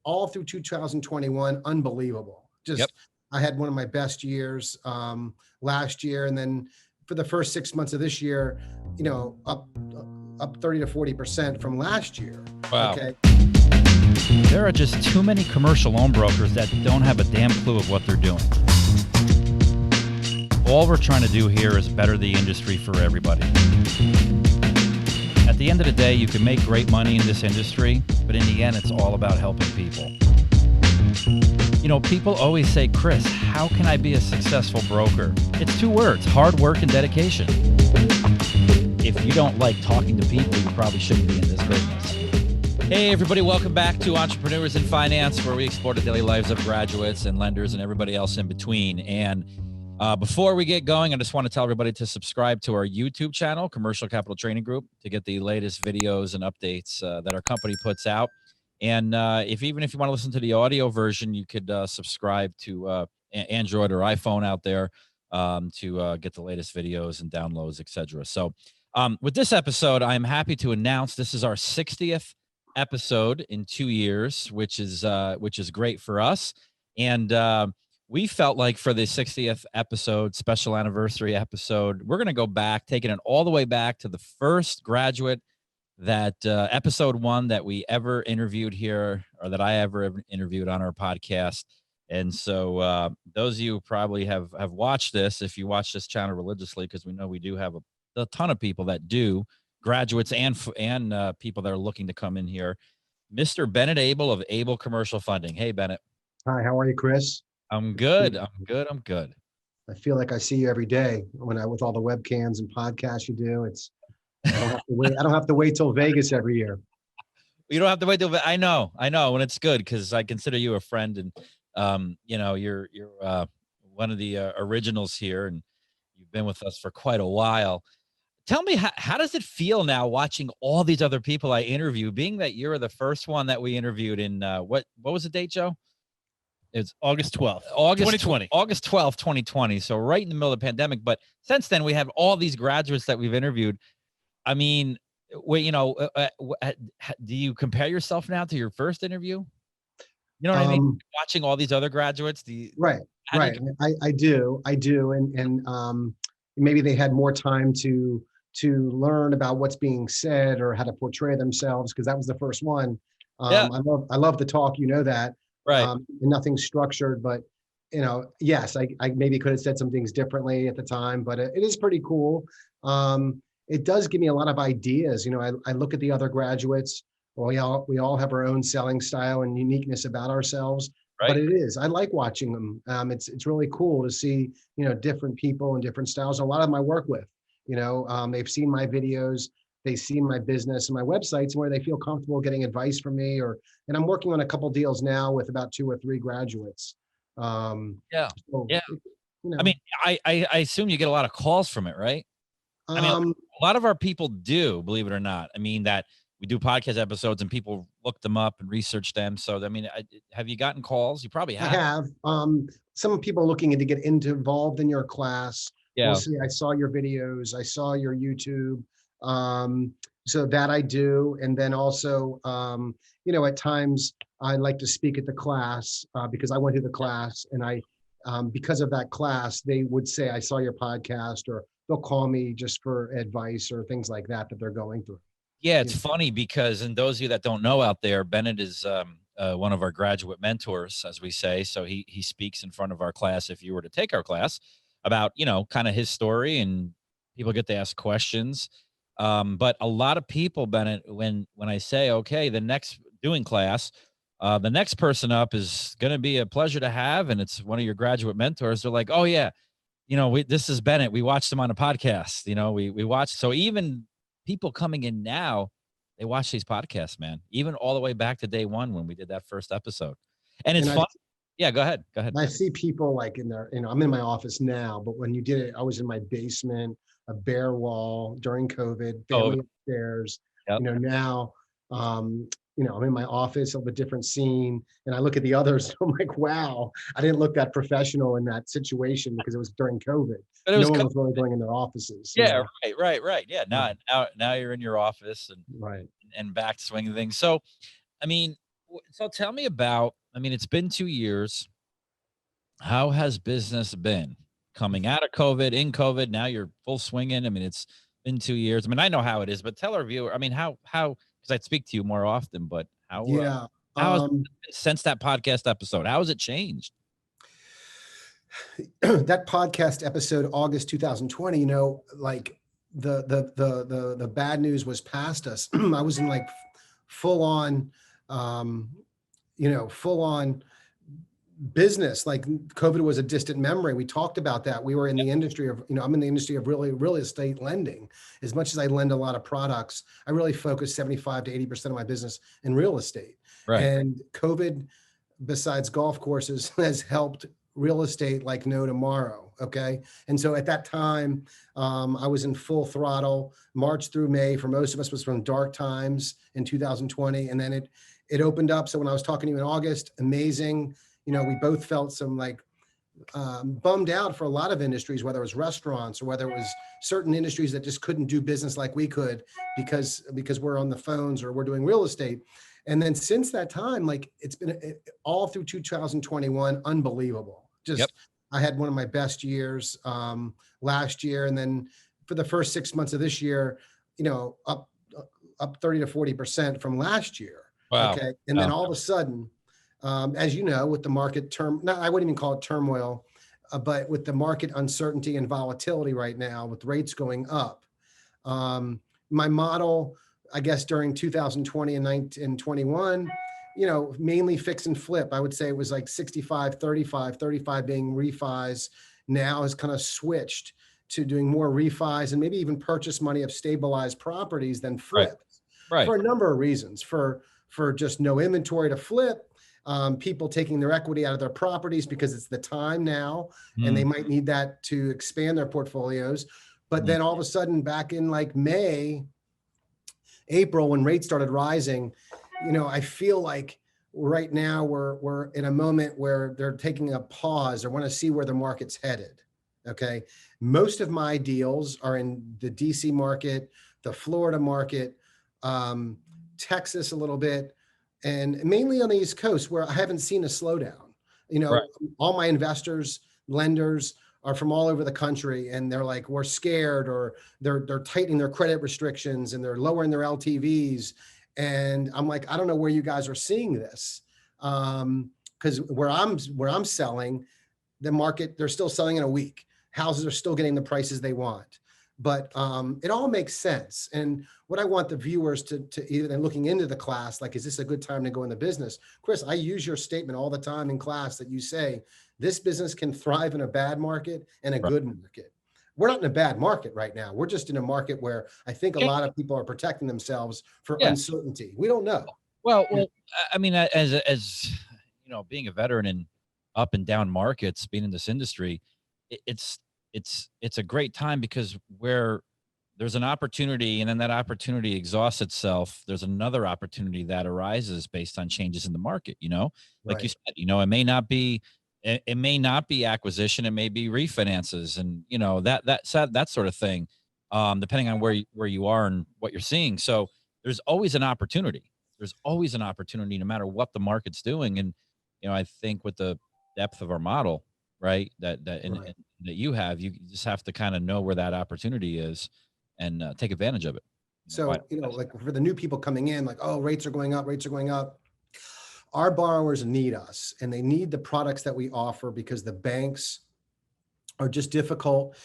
all through 2021, unbelievable. Yep. I had one of my best years last year, and then for the first 6 months of this year, up 30 to 40% from last year. Wow. Okay. There are just too many commercial loan brokers that don't have a damn clue of what they're doing. All we're trying to do here is better the industry for everybody. At the end of the day, you can make great money in this industry, but in the end, it's all about helping people. People always say, Kris, how can I be a successful broker? It's 2 words, hard work and dedication. If you don't like talking to people, you probably shouldn't be in this business. Hey, everybody. Welcome back to Entrepreneurs in Finance, where we explore the daily lives of graduates and lenders and everybody else in between. And before we get going, I just want to tell everybody to subscribe to our YouTube channel, Commercial Capital Training Group, to get the latest videos and updates that our company puts out. And even if you want to listen to the audio version, you could subscribe to Android or iPhone out there to get the latest videos and downloads, etc. So with this episode, I'm happy to announce this is our 60th episode in 2 years, which is great for us. And we felt like for the 60th episode, special anniversary episode, we're going to go back, taking it all the way back to the first graduate that episode 1 that we ever interviewed here, or that I ever interviewed on our podcast. And so those of you who probably have watched this, if you watch this channel religiously, because we know we do have a ton of people that do, graduates and people that are looking to come in here. Mr. Bennett Abel of Abel Commercial Funding. Hey, Bennett. Hi, how are you, Kris? I'm good. I'm good. I feel like I see you every day with all the webcams and podcasts you do. I don't have to wait till Vegas every year. You don't have to wait till I know, and it's good because I consider you a friend, and you're one of the originals here, and you've been with us for quite a while. Tell me, how does it feel now watching all these other people I interview, being that you're the first one that we interviewed in what was the date, Joe? It's August 12th, 2020. August 12th, 2020. So right in the middle of the pandemic. But since then, we have all these graduates that we've interviewed. I mean, do you compare yourself now to your first interview? You know what I mean? Watching all these other graduates. Right. I do. And maybe they had more time to learn about what's being said or how to portray themselves, because that was the first one. Yeah. I love the talk. You know that. Right. And nothing's structured, but yes, I maybe could have said some things differently at the time, but it is pretty cool. It does give me a lot of ideas. I look at the other graduates. Well, we all have our own selling style and uniqueness about ourselves, right. But I like watching them. It's really cool to see, different people and different styles. A lot of them I work with, they've seen my videos, they've seen my business and my websites where they feel comfortable getting advice from me, and I'm working on a couple deals now with about 2 or 3 graduates. I mean, I assume you get a lot of calls from it, right? I mean, a lot of our people do, believe it or not. I mean, that we do podcast episodes and people look them up and research them. So, I mean, have you gotten calls? You probably have. I have. Some people looking to get involved in your class. Yeah. We'll see. I saw your videos. I saw your YouTube. So that I do. And then also, at times I like to speak at the class because I went to the class, and because of that class, they would say, I saw your podcast, or they'll call me just for advice or things like that they're going through. Yeah, it's funny because, and those of you that don't know out there, Bennett is one of our graduate mentors, as we say. So he speaks in front of our class, if you were to take our class, about, kind of his story, and people get to ask questions. But a lot of people, Bennett, when I say, okay, the next doing class, the next person up is going to be a pleasure to have, and it's one of your graduate mentors, they're like, oh yeah, this is Bennett. We watched him on a podcast. We watched. So even people coming in now, they watch these podcasts, man, even all the way back to day 1 when we did that first episode. And it's fun. Yeah, go ahead. I see people like in there, I'm in my office now, but when you did it, I was in my basement, a bare wall during COVID, family upstairs. Yep. Now, I'm in my office of a different scene, and I look at the others. I'm like, wow, I didn't look that professional in that situation because it was during COVID. But no one was really going in their offices. Yeah, right. Yeah, now you're in your office and right, and back to swinging things. So, I mean, So tell me about, I mean, it's been 2 years. How has business been coming out of COVID, in COVID? Now you're full swinging. I mean, it's been 2 years. I mean, I know how it is, but tell our viewer, I mean, because I'd speak to you more often, but Yeah. how has it been since that podcast episode? How has it changed? That podcast episode, August 2020, like the bad news was past us. I was in like full on, full on business. Like COVID was a distant memory. We talked about that. We were in the industry of, I'm in the industry of really real estate lending. As much as I lend a lot of products, I really focus 75 to 80% of my business in real estate. Right. And COVID, besides golf courses, has helped real estate like no tomorrow. Okay. And so at that time, I was in full throttle. March through May for most of us was from dark times in 2020. And then it opened up. So when I was talking to you in August, amazing. We both felt some like bummed out for a lot of industries, whether it was restaurants or whether it was certain industries that just couldn't do business like we could because we're on the phones or we're doing real estate. And then since that time, like it's been all through 2021, unbelievable. Just, Yep. I had one of my best years last year. And then for the first 6 months of this year, up 30 to 40% from last year. Wow. Okay. And then all of a sudden, as you know, with the market I wouldn't even call it turmoil, but with the market uncertainty and volatility right now, with rates going up, my model, I guess during 2020 and 21, mainly fix and flip. I would say it was like 65, 35 being refis. Now has kind of switched to doing more refis and maybe even purchase money of stabilized properties than flips. Right. For a number of reasons, for just no inventory to flip. People taking their equity out of their properties because it's the time now, and they might need that to expand their portfolios. But then all of a sudden, back in like May, April, when rates started rising, I feel like right now we're in a moment where they're taking a pause or want to see where the market's headed. Okay. Most of my deals are in the DC market, the Florida market, Texas a little bit, and mainly on the East Coast where I haven't seen a slowdown. Right. All my investors, lenders are from all over the country, and they're like, we're scared, or they're tightening their credit restrictions and they're lowering their LTVs. And I'm like, I don't know where you guys are seeing this. Because where I'm selling, the market, they're still selling in a week. Houses are still getting the prices they want. But it all makes sense. And what I want the viewers to even looking into the class, like, is this a good time to go into business? Kris, I use your statement all the time in class that you say, this business can thrive in a bad market and a good market. We're not in a bad market right now. We're just in a market where I think a lot of people are protecting themselves for uncertainty. We don't know. Well, I mean, as being a veteran in up and down markets, being in this industry, it's a great time because where there's an opportunity and then that opportunity exhausts itself, there's another opportunity that arises based on changes in the market, like you said, it may not be acquisition, it may be refinances and, that sort of thing, depending on where you are and what you're seeing. So there's always an opportunity. There's always an opportunity no matter what the market's doing. And, I think with the depth of our model, right, that you have, you just have to kind of know where that opportunity is and take advantage of it. So, like for the new people coming in, like, oh, rates are going up. Our borrowers need us, and they need the products that we offer because the banks are just difficult.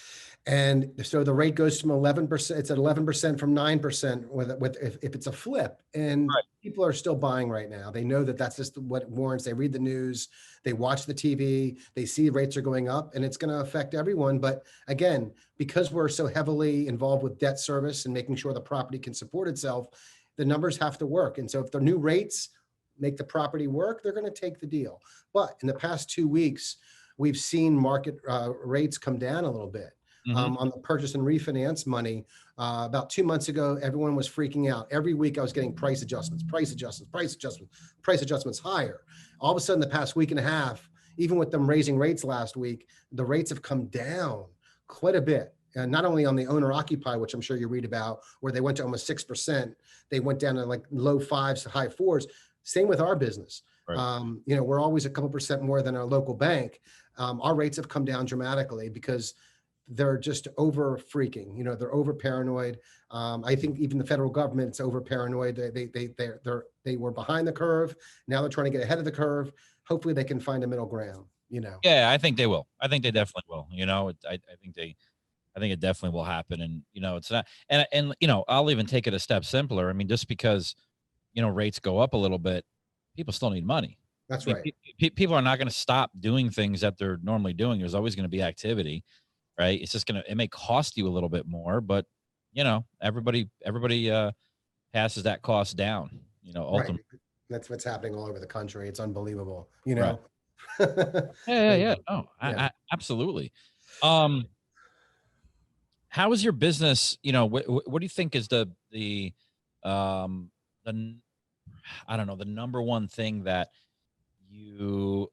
And so the rate goes from 11%, it's at 11% from 9% if it's a flip. And people are still buying right now. They know that that's just what it warrants. They read the news, they watch the TV, they see rates are going up, and it's going to affect everyone. But again, because we're so heavily involved with debt service and making sure the property can support itself, the numbers have to work. And so if the new rates make the property work, they're going to take the deal. But in the past 2 weeks, we've seen market rates come down a little bit. On the purchase and refinance money. About 2 months ago, everyone was freaking out. Every week I was getting price adjustments higher. All of a sudden, the past week and a half, even with them raising rates last week, the rates have come down quite a bit. And not only on the owner occupy, which I'm sure you read about, where they went to almost 6%, they went down to like low 5s to high 4s. Same with our business. Right. You know, we're always a couple percent more than our local bank. Our rates have come down dramatically because they're just over freaking, you know, they're over paranoid. I think even the federal government's over paranoid. They were behind the curve. Now they're trying to get ahead of the curve. Hopefully they can find a middle ground, you know. Yeah, I think they will. I think they definitely will. You know, I think it definitely will happen. And, you know, it's not, and, you know, I'll even take it a step simpler. I mean, just because, you know, rates go up a little bit, people still need money. That's I mean, right. people are not going to stop doing things that they're normally doing. There's always going to be activity, right? It's just it may cost you a little bit more, but, you know, everybody passes that cost down, you know, Right. ultimately. That's what's happening all over the country. It's unbelievable, you Right. know. Yeah. No, Yeah. absolutely. Um, how is your business? You know, what do you think is um, the, I don't know, the number one thing that you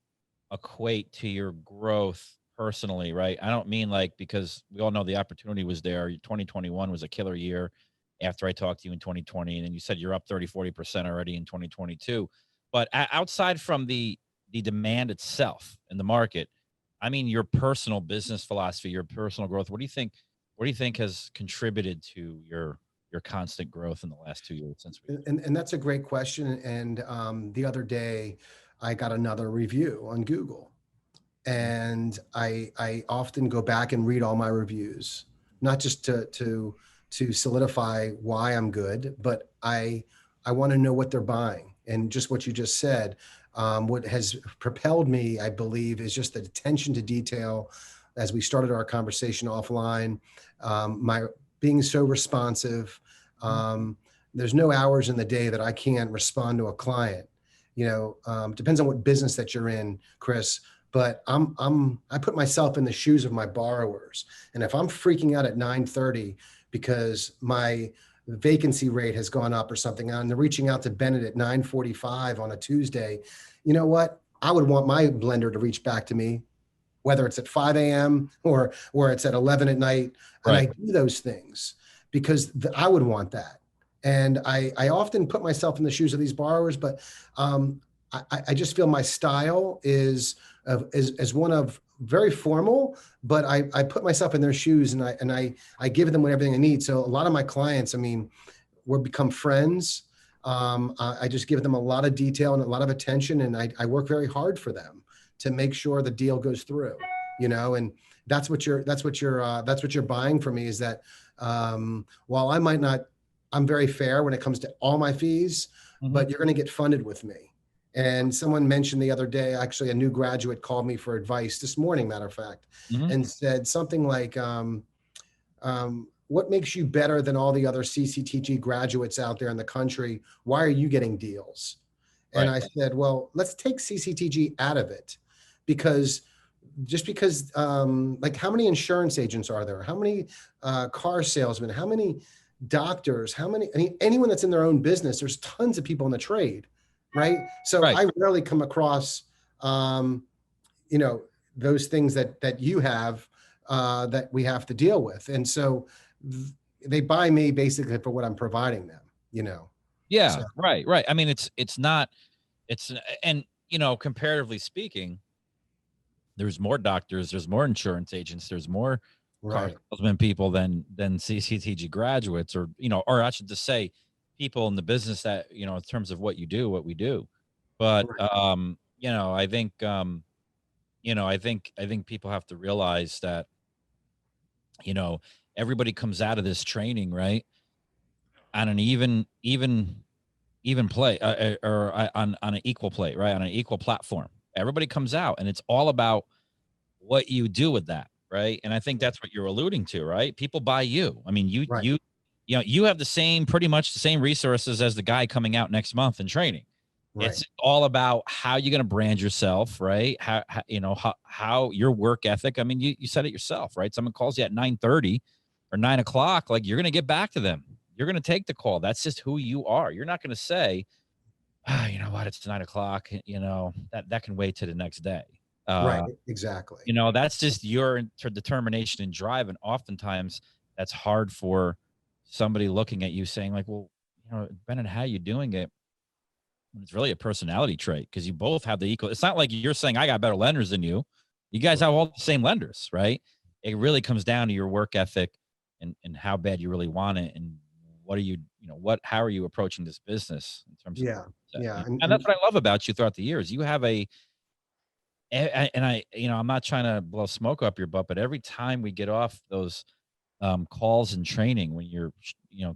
equate to your growth personally, right? I don't mean like, because we all know the opportunity was there. 2021 was a killer year after I talked to you in 2020. And then you said you're up 30-40% already in 2022. But outside from the demand itself in the market, I mean, your personal business philosophy, your personal growth, what do you think has contributed to your constant growth in the last 2 years since we And that's a great question. And the other day, I got another review on Google, and I often go back and read all my reviews, not just to solidify why I'm good, but I want to know what they're buying. And just what you just said, what has propelled me, I believe, is just the attention to detail. As we started our conversation offline, my being so responsive. There's no hours in the day that I can't respond to a client. You know, depends on what business that you're in, Kris. But I put myself in the shoes of my borrowers, and if I'm freaking out at 9:30 because my vacancy rate has gone up or something, and they're reaching out to Bennett at 9:45 on a Tuesday, you know what? I would want my lender to reach back to me, whether it's at 5 a.m. or it's at 11 at night. And Right. I do those things because I would want that. And I often put myself in the shoes of these borrowers, but I just feel my style is one of very formal, but I put myself in their shoes, and I give them everything they need. So a lot of my clients, I mean, we're become friends. I just give them a lot of detail and a lot of attention, and I work very hard for them to make sure the deal goes through, you know. And that's what you're buying from me, is that while I might not, I'm very fair when it comes to all my fees, but you're going to get funded with me. And someone mentioned the other day, actually a new graduate called me for advice this morning, matter of fact, and said something like, what makes you better than all the other CCTG graduates out there in the country? Why are you getting deals? And Right. I said, well, let's take CCTG out of it, because like, how many insurance agents are there? How many car salesmen? How many doctors? I mean, anyone that's in their own business, there's tons of people in the trade, right? So Right. I rarely come across, you know, those things that you have, that we have to deal with. And so they buy me basically for what I'm providing them, you know? Yeah. So, Right. I mean, it's not, and, you know, comparatively speaking, there's more doctors, there's more insurance agents, there's more car right. salesman people than CCTG graduates, or, you know, or I should just say people in the business that, you know, in terms of what we do. But, Right. you know, I think, you know, I think people have to realize that, you know, everybody comes out of this training, right, on an even play, or on an equal play, right, on an equal platform. Everybody comes out, and it's all about what you do with that, right? And I think that's what you're alluding to, right? People buy you. I mean, Right. you know, you have pretty much the same resources as the guy coming out next month in training. Right. It's all about how you're going to brand yourself, right? How you know, how your work ethic. I mean, you said it yourself, right? Someone calls you at 9:30 or 9 o'clock, like, you're going to get back to them. You're going to take the call. That's just who you are. You're not going to say, you know what, it's 9 o'clock. You know, that can wait to the next day. Right. Exactly. You know, that's just your determination and drive. And oftentimes that's hard for somebody looking at you saying, like, well, you know, Bennett, how are you doing it? It's really a personality trait because you both have the equal. It's not like you're saying I got better lenders than you. You guys have all the same lenders, right? It really comes down to your work ethic and how bad you really want it, and what are you, how are you approaching this business in terms of Yeah. Yeah. and that's what I love about you throughout the years. You have and I, I'm not trying to blow smoke up your butt, but every time we get off those calls and training, when you're,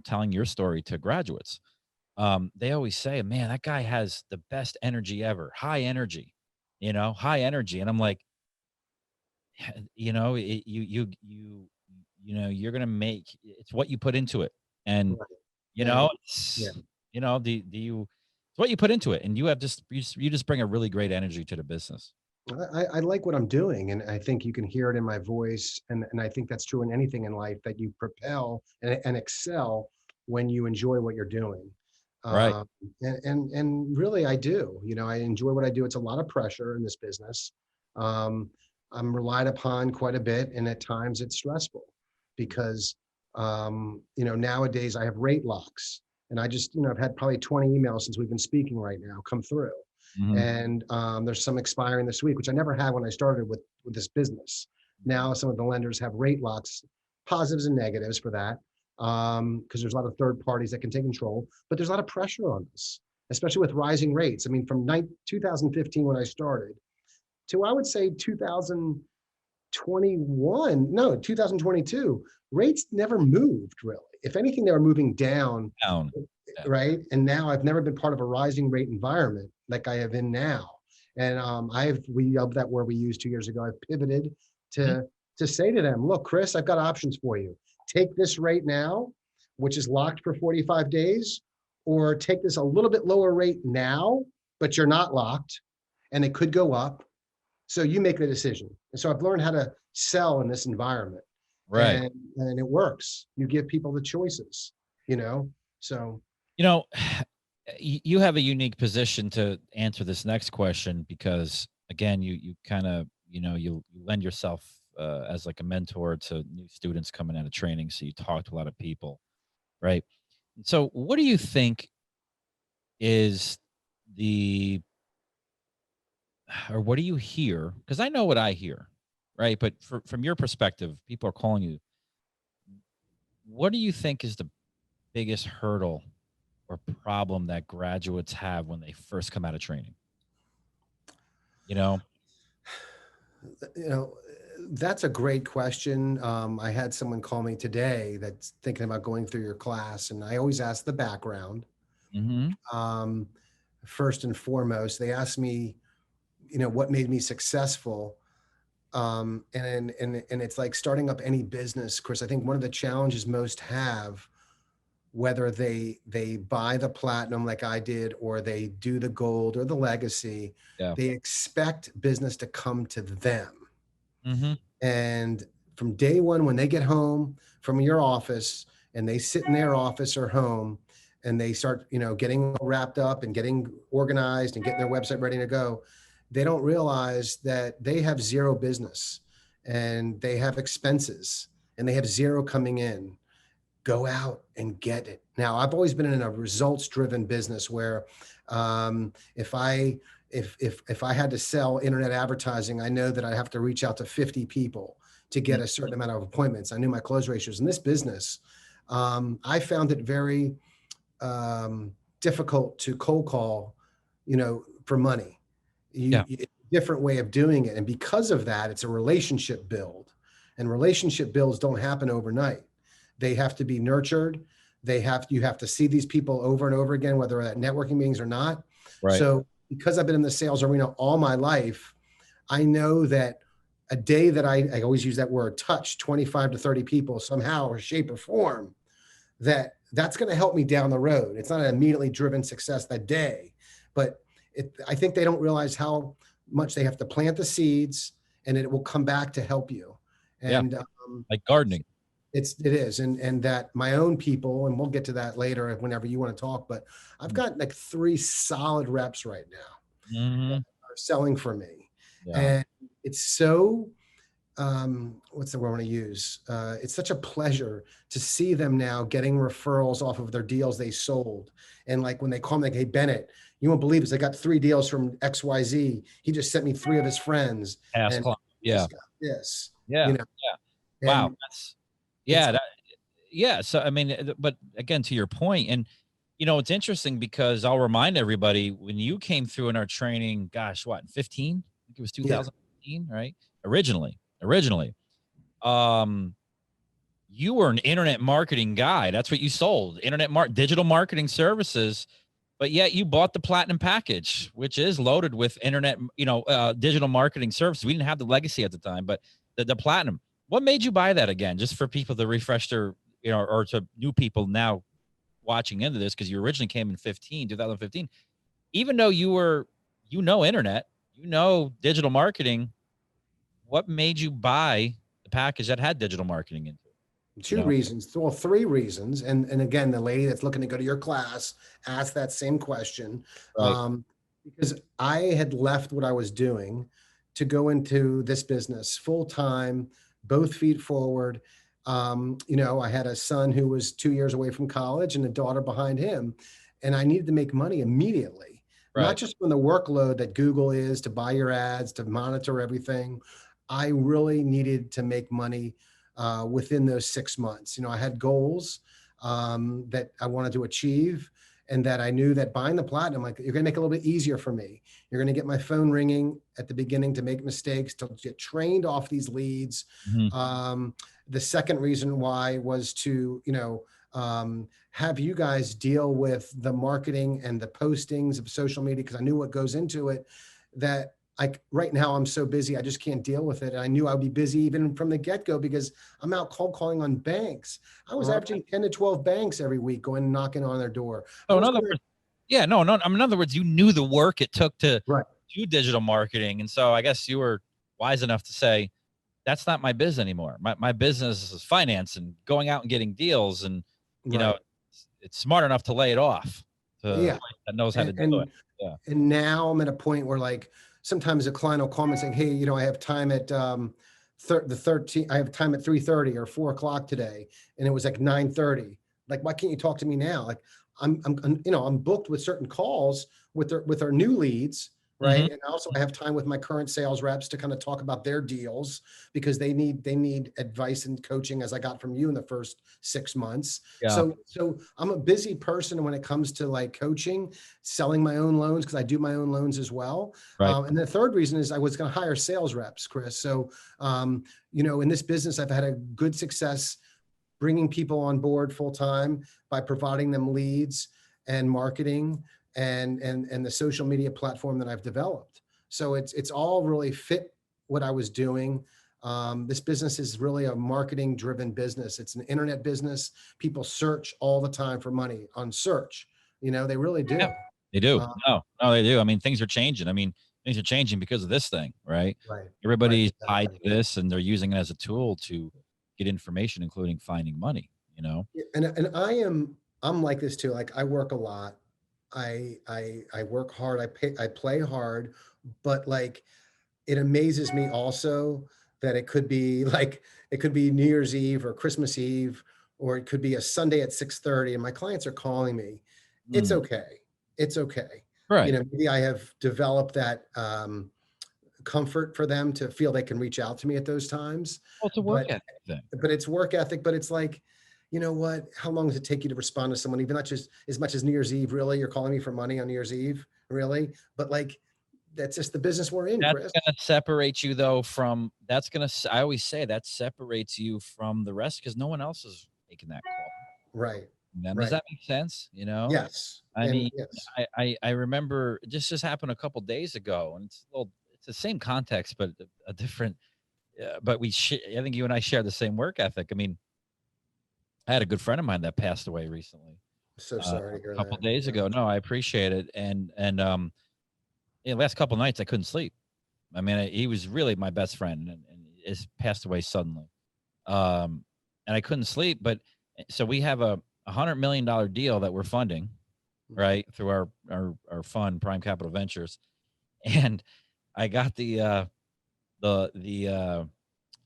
telling your story to graduates, they always say, man, that guy has the best energy ever, high energy, high energy. And I'm like, you're going to make, it's what you put into it. And, Right. you Yeah. know, Yeah. it's, it's what you put into it. And you just bring a really great energy to the business. I like what I'm doing, and I think you can hear it in my voice, and I think that's true in anything in life, that you propel and excel when you enjoy what you're doing. Right. And really, I do. I enjoy what I do. It's a lot of pressure in this business. I'm relied upon quite a bit, and at times it's stressful because nowadays I have rate locks, and I just I've had probably 20 emails since we've been speaking right now come through. Mhm. And there's some expiring this week, which I never had when I started with this business. Now some of the lenders have rate locks, positives and negatives for that, because there's a lot of third parties that can take control, but there's a lot of pressure on us, especially with rising rates. I mean, from 2015 when I started to, I would say, 2022, rates never moved really. If anything, they were moving down. Down. Yeah. Right. And now I've never been part of a rising rate environment like I have in now. And we of that word we used 2 years ago, I've pivoted to say to them, look, Kris, I've got options for you. Take this rate now, which is locked for 45 days, or take this a little bit lower rate now, but you're not locked and it could go up. So you make the decision. And so I've learned how to sell in this environment. Right. And it works. You give people the choices, so. You have a unique position to answer this next question because, again, you kind of, you lend yourself as like a mentor to new students coming out of training. So you talk to a lot of people, right? So what do you think is or what do you hear? Because I know what I hear, right? But from your perspective, people are calling you. What do you think is the biggest hurdle or problem that graduates have when they first come out of training? That's a great question. I had someone call me today that's thinking about going through your class, and I always ask the background. Mm-hmm. First and foremost, they asked me, what made me successful. And it's like starting up any business, Kris. I think one of the challenges most have, whether they buy the platinum like I did, or they do the gold or the legacy, they expect business to come to them. Mm-hmm. And from day one, when they get home from your office and they sit in their office or home and they start, getting wrapped up and getting organized and getting their website ready to go, they don't realize that they have zero business and they have expenses and they have zero coming in. Go out and get it. Now, I've always been in a results-driven business where if I had to sell internet advertising, I know that I have to reach out to 50 people to get a certain amount of appointments. I knew my close ratios in this business. I found it very difficult to cold call, for money. Different way of doing it. And because of that, it's a relationship build, and relationship builds don't happen overnight. They have to be nurtured. You have to see these people over and over again, whether at networking meetings or not. Right. So because I've been in the sales arena all my life, I know that a day that I always use that word, touch 25 to 30 people somehow or shape or form, that's going to help me down the road. It's not an immediately driven success that day, but I think they don't realize how much they have to plant the seeds, and it will come back to help you. And like gardening. It is. And that my own people, and we'll get to that later whenever you want to talk, but I've got like 3 solid reps right now that are selling for me. And it's so what's the word I want to use? It's such a pleasure to see them now getting referrals off of their deals they sold. And like when they call me, like, hey, Bennett, you won't believe this. I got 3 deals from XYZ. He just sent me 3 of his friends. Ask And client. this Yeah. got this, Yeah. you know, Yeah. Wow. and That's, it's, yeah. Yeah. So, I mean, but again, to your point, and, it's interesting because I'll remind everybody when you came through in our training, gosh, what, 15? I think it was yeah, 2015, right? Originally, um, you were an internet marketing guy. That's what you sold, digital marketing services. But yet you bought the platinum package, which is loaded with internet, digital marketing services. We didn't have the legacy at the time, but the platinum. What made you buy that again? Just for people to refresh their, or to new people now watching into this, because you originally came in 2015. Even though you were, internet, digital marketing, what made you buy the package that had digital marketing into it? 2 reasons, well, 3 reasons. And again, the lady that's looking to go to your class asked that same question. Right. Because I had left what I was doing to go into this business full time, both feet forward. I had a son who was 2 years away from college and a daughter behind him, and I needed to make money immediately, not Right. just from the workload that Google is to buy your ads, to monitor everything. I really needed to make money within those 6 months. I had goals that I wanted to achieve, and that I knew that buying the platinum, like, you're going to make it a little bit easier for me. You're going to get my phone ringing at the beginning to make mistakes, to get trained off these leads. Mm-hmm. The second reason why was to, have you guys deal with the marketing and the postings of social media, because I knew what goes into it, that right now I'm so busy, I just can't deal with it. And I knew I'd be busy even from the get-go, because I'm out cold calling on banks. I was averaging 10 to 12 banks every week, going and knocking on their door. So in other words, in other words, you knew the work it took to do digital marketing. And so I guess you were wise enough to say, that's not my biz anymore. My business is finance and going out and getting deals. And, it's smart enough to lay it off that knows how to do it. Yeah. And now I'm at a point where, like, sometimes a client will call me saying, hey, I have time at the 13th, I have time at 3:30 or 4 o'clock today. And it was like 9:30. Like, why can't you talk to me now? Like, I'm booked with certain calls with our new leads. Right. Mm-hmm. And also I have time with my current sales reps to kind of talk about their deals, because they need advice and coaching, as I got from you in the first 6 months. Yeah. So I'm a busy person when it comes to, like, coaching, selling my own loans, because I do my own loans as well. Right. And the third reason is I was going to hire sales reps, Kris. So, in this business, I've had a good success bringing people on board full time by providing them leads and marketing and the social media platform that I've developed. So it's all really fit what I was doing. This business is really a marketing driven business. It's an internet business. People search all the time for money on search. They really do. Yeah, they do. No, they do. I mean, things are changing. Things are changing because of this thing, right? Right. Everybody's tied to this, and they're using it as a tool to get information, including finding money, And I'm like this too. Like, I work a lot. I work hard. I play hard, but, like, it amazes me also that it could be New Year's Eve or Christmas Eve, or it could be a Sunday at 6:30, and my clients are calling me. It's okay. It's okay. Right. Maybe I have developed that comfort for them to feel they can reach out to me at those times. Well, it's a work ethic thing. But it's work ethic, but it's like, you know what? How long does it take you to respond to someone? Even not just as much as New Year's Eve, really? You're calling me for money on New Year's Eve, really? But, like, that's just the business we're in, That's Kris. going to separate you, though, from I always say that separates you from the rest, because no one else is making that call. Right. Does that make sense? Yes. Yes. I remember this just happened a couple days ago, and it's the same context, but a different, but I think you and I share the same work ethic. I had a good friend of mine that passed away recently. So sorry to hear that. A couple days ago. No, I appreciate it. And the last couple nights I couldn't sleep. He was really my best friend, and has passed away suddenly. And I couldn't sleep. But so we have a $100 million deal that we're funding, right, through our fund, Prime Capital Ventures. And I got the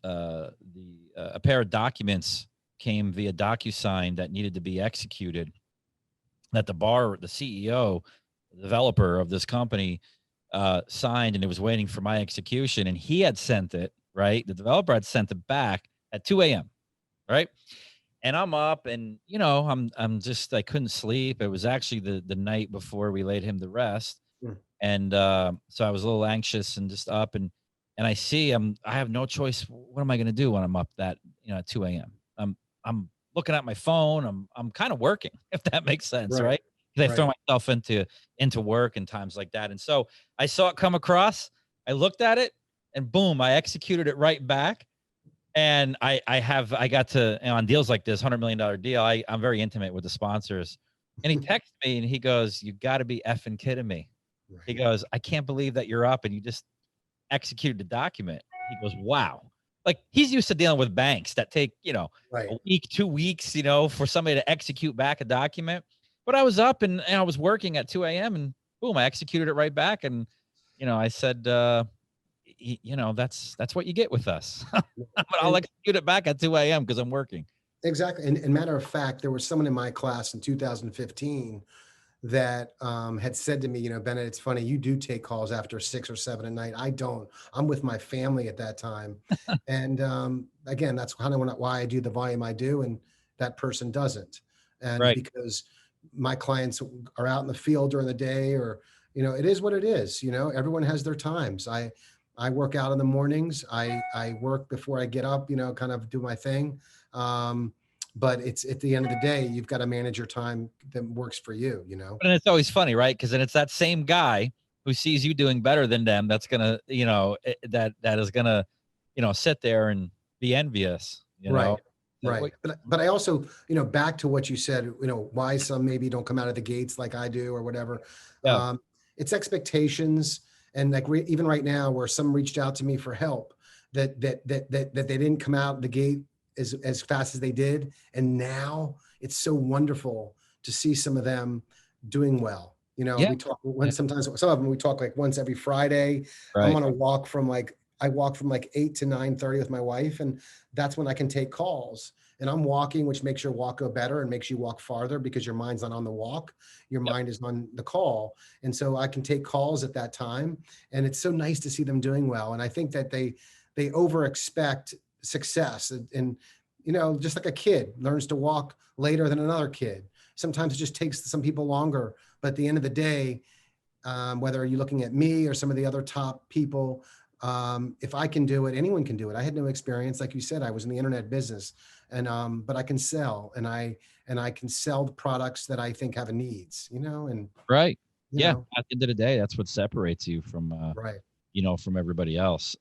a pair of documents came via DocuSign that needed to be executed, that the CEO, the developer of this company, signed, and it was waiting for my execution. And he had sent it, right? The developer had sent it back at 2 a.m. Right. And I'm up, and I couldn't sleep. It was actually the night before we laid him to rest. Mm. And so I was a little anxious and just up, and I see I have no choice. What am I going to do when I'm up at 2 a.m.? I'm looking at my phone. I'm kind of working, if that makes sense, right? Because I throw myself into work and times like that. And so I saw it come across. I looked at it, and boom, I executed it right back. And I got to, on deals like this, $100 million deal, I'm very intimate with the sponsors. And he texts me and he goes, "You got to be effing kidding me." Right. He goes, "I can't believe that you're up and you just executed the document." He goes, "Wow." Like, he's used to dealing with banks that take, a week, 2 weeks, for somebody to execute back a document. But I was up and I was working at 2 a.m. and boom, I executed it right back. And, I said, that's what you get with us. But I'll execute it back at 2 a.m. because I'm working. Exactly. And matter of fact, there was someone in my class in 2015 that had said to me, Bennett, it's funny, you do take calls after 6 or 7 at night. I don't. I'm with my family at that time. And again, that's kind of why I do the volume I do, and that person doesn't. And because my clients are out in the field during the day, or, it is what it is. Everyone has their times. I work out in the mornings. I work before I get up, kind of do my thing. But it's at the end of the day, you've got to manage your time that works for you, And it's always funny, right? Because then it's that same guy who sees you doing better than them that's gonna, that is gonna, sit there and be envious, Right. Right. But I also, back to what you said, why some maybe don't come out of the gates like I do or whatever. Yeah. It's expectations. And like even right now, where some reached out to me for help, that they didn't come out the gate as fast as they did. And now it's so wonderful to see some of them doing well. We talk sometimes, some of them, we talk like once every Friday. Right. I'm on a walk I walk from like 8 to 9:30 with my wife. And that's when I can take calls, and I'm walking, which makes your walk go better and makes you walk farther because your mind's not on the walk. Your mind is on the call. And so I can take calls at that time. And it's so nice to see them doing well. And I think that they over expect success, and just like a kid learns to walk later than another kid. Sometimes it just takes some people longer, but at the end of the day, whether you're looking at me or some of the other top people, if I can do it, anyone can do it. I had no experience. Like you said, I was in the internet business, and but I can sell, and I can sell the products that I think have a needs, and right. Yeah. At the end of the day, that's what separates you from, from everybody else.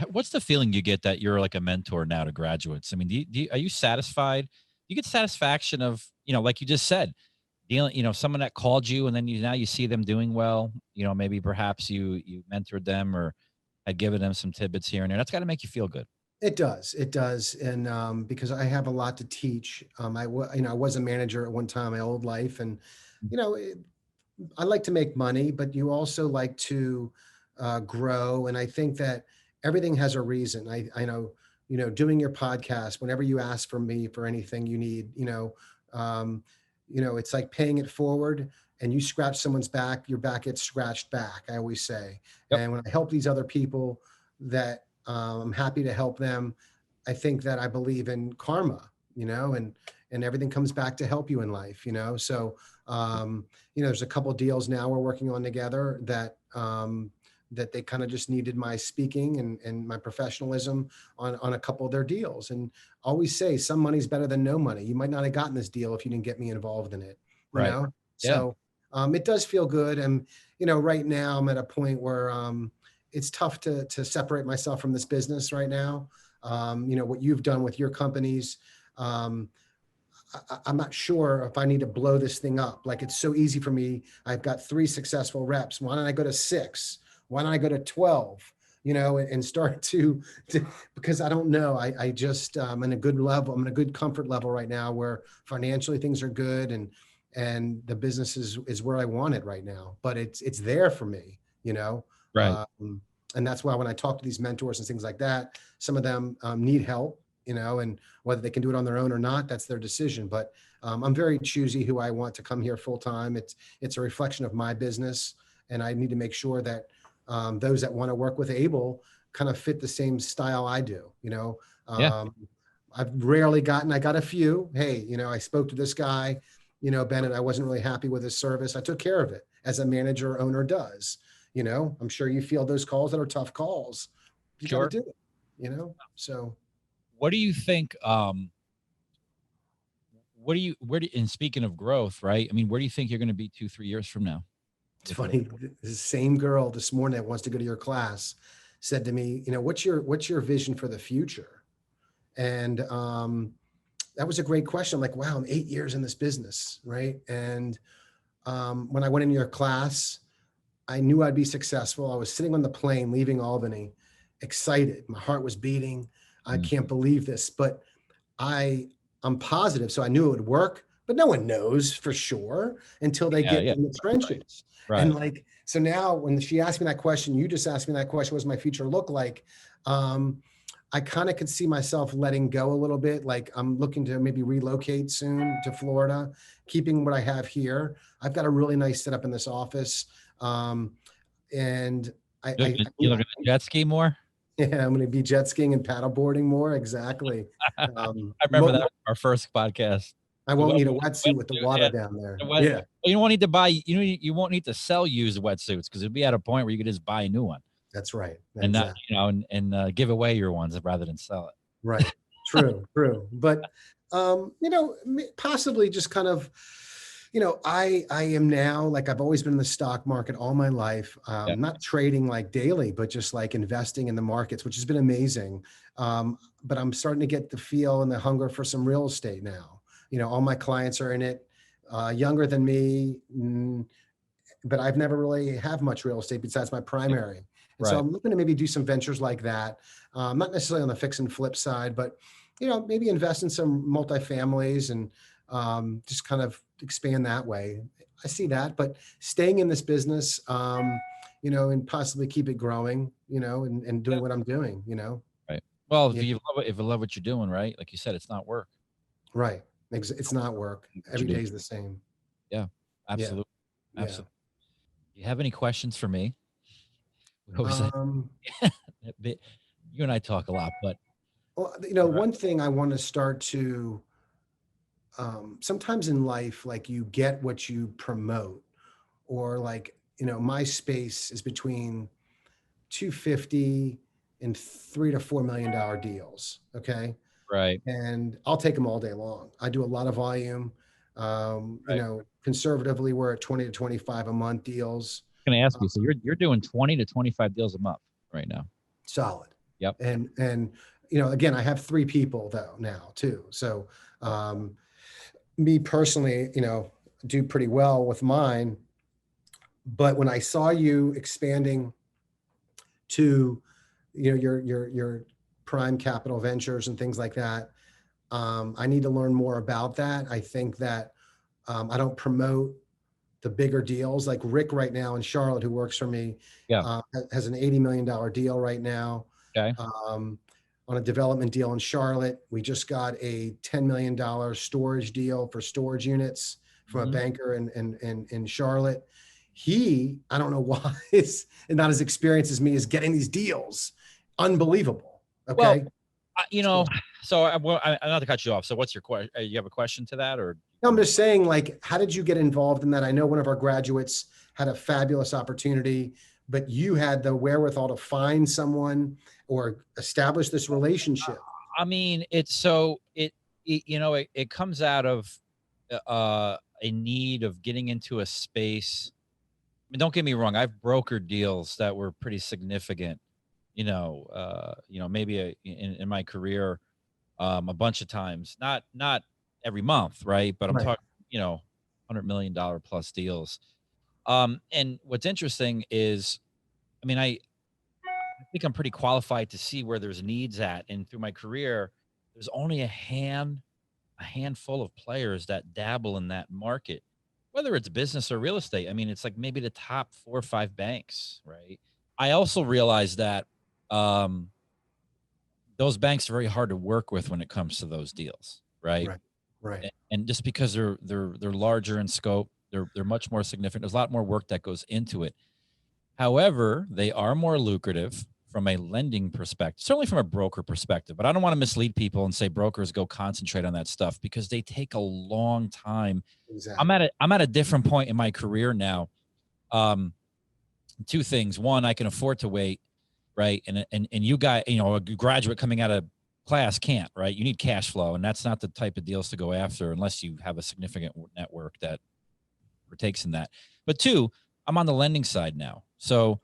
What's the feeling you get that you're like a mentor now to graduates? I mean, are you satisfied? You get satisfaction of, like you just said, dealing, someone that called you, and then now you see them doing well, maybe perhaps you mentored them or had given them some tidbits here and there. That's got to make you feel good. It does. And because I have a lot to teach. I was a manager at one time in my old life, and, I like to make money, but you also like to grow. And I think that everything has a reason. I know, doing your podcast, whenever you ask for me for anything you need, it's like paying it forward, and you scratch someone's back, your back gets scratched back, I always say. Yep. And when I help these other people that I'm happy to help them, I think that I believe in karma, and everything comes back to help you in life, So, there's a couple of deals now we're working on together that they kind of just needed my speaking and my professionalism on a couple of their deals. And always say, some money's better than no money. You might not have gotten this deal if you didn't get me involved in it. Right. So it does feel good. And, right now I'm at a point where it's tough to separate myself from this business right now. What you've done with your companies, I'm not sure if I need to blow this thing up. Like, it's so easy for me. I've got 3 successful reps. Why don't I go to 6? Why don't I go to 12, and start to because I don't know. I just, I'm in a good level. I'm in a good comfort level right now where financially things are good, and the business is where I want it right now, but it's there for me, Right. And that's why when I talk to these mentors and things like that, some of them need help, and whether they can do it on their own or not, that's their decision. But I'm very choosy who I want to come here full time. It's a reflection of my business, and I need to make sure that those that want to work with Abel kind of fit the same style I do. Yeah. I've rarely I got a few. Hey, I spoke to this guy, Bennett, I wasn't really happy with his service. I took care of it as a manager or owner does. I'm sure you feel those calls that are tough calls. You got Sure. to do it, so. What do you think? And speaking of growth, right? I mean, where do you think you're going to be 2-3 years from now? It's funny. The same girl this morning that wants to go to your class said to me, what's your vision for the future? And that was a great question. I'm like, wow, I'm 8 years in this business, right? And when I went into your class, I knew I'd be successful. I was sitting on the plane leaving Albany, excited. My heart was beating. I can't believe this, but I'm positive. So I knew it would work, but no one knows for sure until they get in the trenches. Right. And so now when she asked me that question, you just asked me that question, what does my future look like? I kind of could see myself letting go a little bit. Like I'm looking to maybe relocate soon to Florida, keeping what I have here. I've got a really nice setup in this office. And You're looking at jet ski more? Yeah, I'm going to be jet skiing and paddleboarding more. Exactly. I remember that our first podcast. I won't need a wetsuit with the water down there. Yeah. You won't need to buy, you won't need to sell used wetsuits because it'd be at a point where you could just buy a new one. That's right. And exactly. and give away your ones rather than sell it. Right. True. But, possibly just kind of, I am now, like I've always been in the stock market all my life, not trading like daily, but just like investing in the markets, which has been amazing. But I'm starting to get the feel and the hunger for some real estate now. All my clients are in it, younger than me, but I've never really have much real estate besides my primary. And so I'm looking to maybe do some ventures like that. Not necessarily on the fix and flip side, but, maybe invest in some multifamilies and just kind of expand that way. I see that, but staying in this business, and possibly keep it growing, and doing what I'm doing, Right. Well, if you love what you're doing, right? Like you said, it's not work. Right. It's not work. Every day is the same. Yeah, absolutely. Yeah. Absolutely. Do you have any questions for me? You and I talk a lot, but. Well, one thing I want to start to, sometimes in life, like you get what you promote, or like, my space is between 250 and $3 to $4 million deals. Okay. Right. And I'll take them all day long. I do a lot of volume. Conservatively, we're at 20 to 25 a month deals. I'm going to ask you, so you're doing 20 to 25 deals a month right now. Solid. Yep. And again, I have 3 people though now too. So, me personally, do pretty well with mine. But when I saw you expanding to, your prime capital ventures and things like that, I need to learn more about that. I think that I don't promote the bigger deals. Like Rick right now in Charlotte, who works for me, has an $80 million deal right now. Okay. On a development deal in Charlotte. We just got a $10 million storage deal for storage units from a banker in Charlotte. I don't know why it's not as experienced as me, is getting these deals. Unbelievable. Okay. Well, so I'm not to cut you off. So what's your question? You have a question to that, or? No, I'm just saying, like, how did you get involved in that? I know one of our graduates had a fabulous opportunity, but you had the wherewithal to find someone or establish this relationship. I mean, it comes out of a need of getting into a space. I mean, don't get me wrong. I've brokered deals that were pretty significant, maybe in my career, a bunch of times, not every month. Right. But I'm talking, $100 million plus deals. And what's interesting is, I mean, I think I'm pretty qualified to see where there's needs at. And through my career, there's only a handful of players that dabble in that market, whether it's business or real estate. I mean, it's like maybe the top 4 or 5 banks, right? I also realized that those banks are very hard to work with when it comes to those deals, right? Right. And just because they're larger in scope, they're much more significant. There's a lot more work that goes into it. However, they are more lucrative from a lending perspective, certainly from a broker perspective. But I don't want to mislead people and say brokers go concentrate on that stuff, because they take a long time. Exactly. I'm at a different point in my career now. Two things. One, I can afford to wait, right? And you guys, a graduate coming out of class can't, right? You need cash flow, and that's not the type of deals to go after unless you have a significant network that partakes in that. But two, I'm on the lending side now, so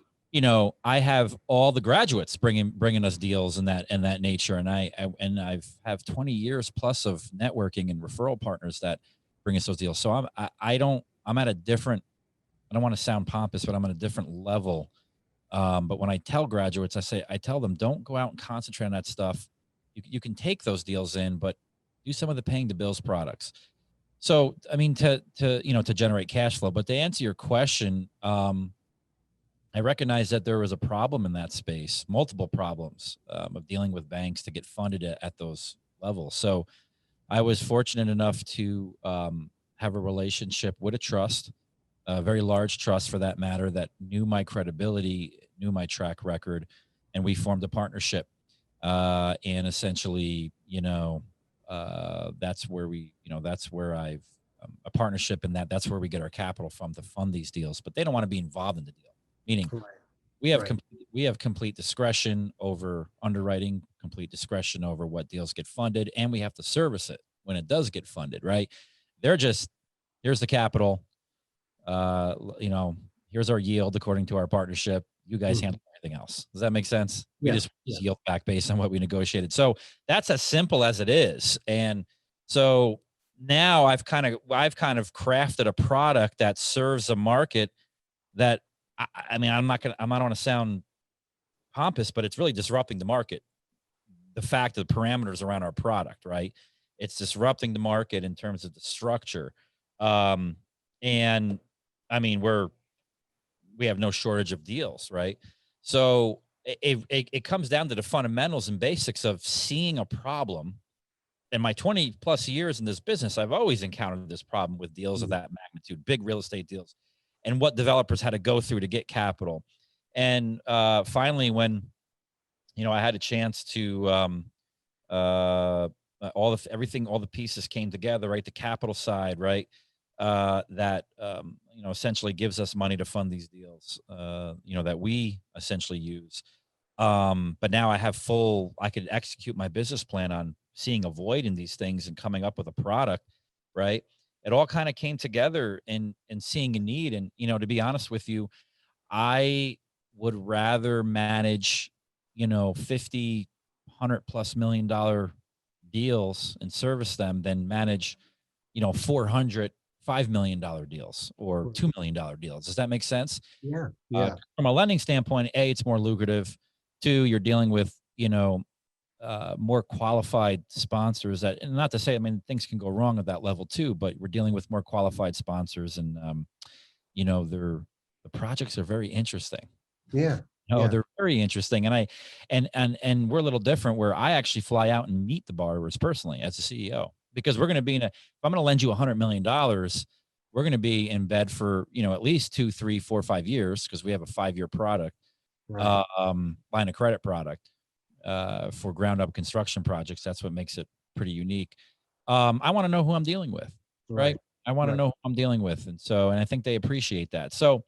I have all the graduates bringing us deals and that nature, and I've have 20 years plus of networking and referral partners that bring us those deals. So I'm at a different. I don't want to sound pompous, but I'm at a different level. But when I tell graduates, I tell them, don't go out and concentrate on that stuff. You can take those deals in, but do some of the paying the bills products. So, I mean, to generate cash flow. But to answer your question, I recognize that there was a problem in that space, multiple problems of dealing with banks to get funded at those levels. So I was fortunate enough to have a relationship with a trust, a very large trust for that matter, that knew my credibility, knew my track record, and we formed a partnership. And essentially, that's where I've a partnership in that's where we get our capital from to fund these deals. But they don't want to be involved in the deal, meaning we have complete discretion over underwriting, complete discretion over what deals get funded, and we have to service it when it does get funded, right? They're just, here's the capital. Here's our yield according to our partnership. You guys handle everything else. Does that make sense? We just yield back based on what we negotiated. So that's as simple as it is. And so now I've kind of crafted a product that serves a market that I don't want to sound pompous, but it's really disrupting the market. The fact of the parameters around our product, right? It's disrupting the market in terms of the structure. And I mean, we have no shortage of deals, right? So it comes down to the fundamentals and basics of seeing a problem. In my 20 plus years in this business, I've always encountered this problem with deals of that magnitude, big real estate deals, and what developers had to go through to get capital. And finally, when I had a chance to all the pieces came together, right? The capital side, right? That essentially gives us money to fund these deals, that we essentially use. But now I could execute my business plan on seeing a void in these things and coming up with a product, right? It all kind of came together in seeing a need. And, to be honest with you, I would rather manage, 50, $100+ million deals and service them than manage, 400, $5 million deals or $2 million deals. Does that make sense? Yeah. From a lending standpoint, A, it's more lucrative. Two, you're dealing with, more qualified sponsors that, and not to say, things can go wrong at that level too, but we're dealing with more qualified sponsors and, the projects are very interesting. Yeah. They're very interesting. And we're a little different where I actually fly out and meet the borrowers personally as a CEO, because we're going to be if I'm going to lend you $100 million, we're going to be in bed for, at least 2, 3, 4, 5 years, because we have a 5-year product, line of credit product, for ground up construction projects. That's what makes it pretty unique. I want to know who I'm dealing with, right? I want to know who I'm dealing with. And I think they appreciate that. So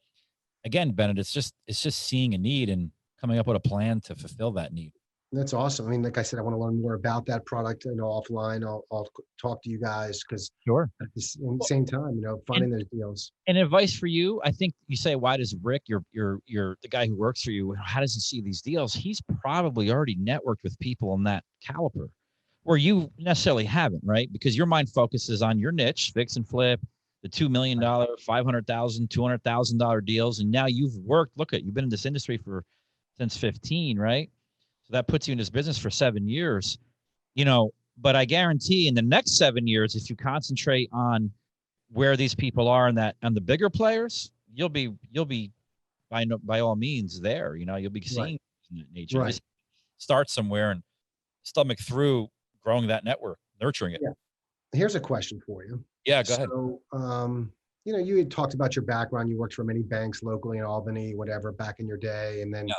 again, Bennett, it's just seeing a need and coming up with a plan to fulfill that need. That's awesome. Like I said, I want to learn more about that product offline. I'll talk to you guys because at the same time, finding those deals. And advice for you, I think you say, why does Rick, you're the guy who works for you, how does he see these deals? He's probably already networked with people in that caliber where you necessarily haven't, right? Because your mind focuses on your niche, fix and flip, the $2 million, $500,000, $200,000 deals. And now you've been in this industry since 15, right? So that puts you in this business for 7 years, but I guarantee in the next 7 years, if you concentrate on where these people are on the bigger players, you'll be by all means there. You'll be Right. seeing in that nature. Right. Just start somewhere and stomach through growing that network, nurturing it. Yeah. Here's a question for you. Yeah, go ahead. So, you had talked about your background. You worked for many banks locally in Albany, whatever, back in your day. And then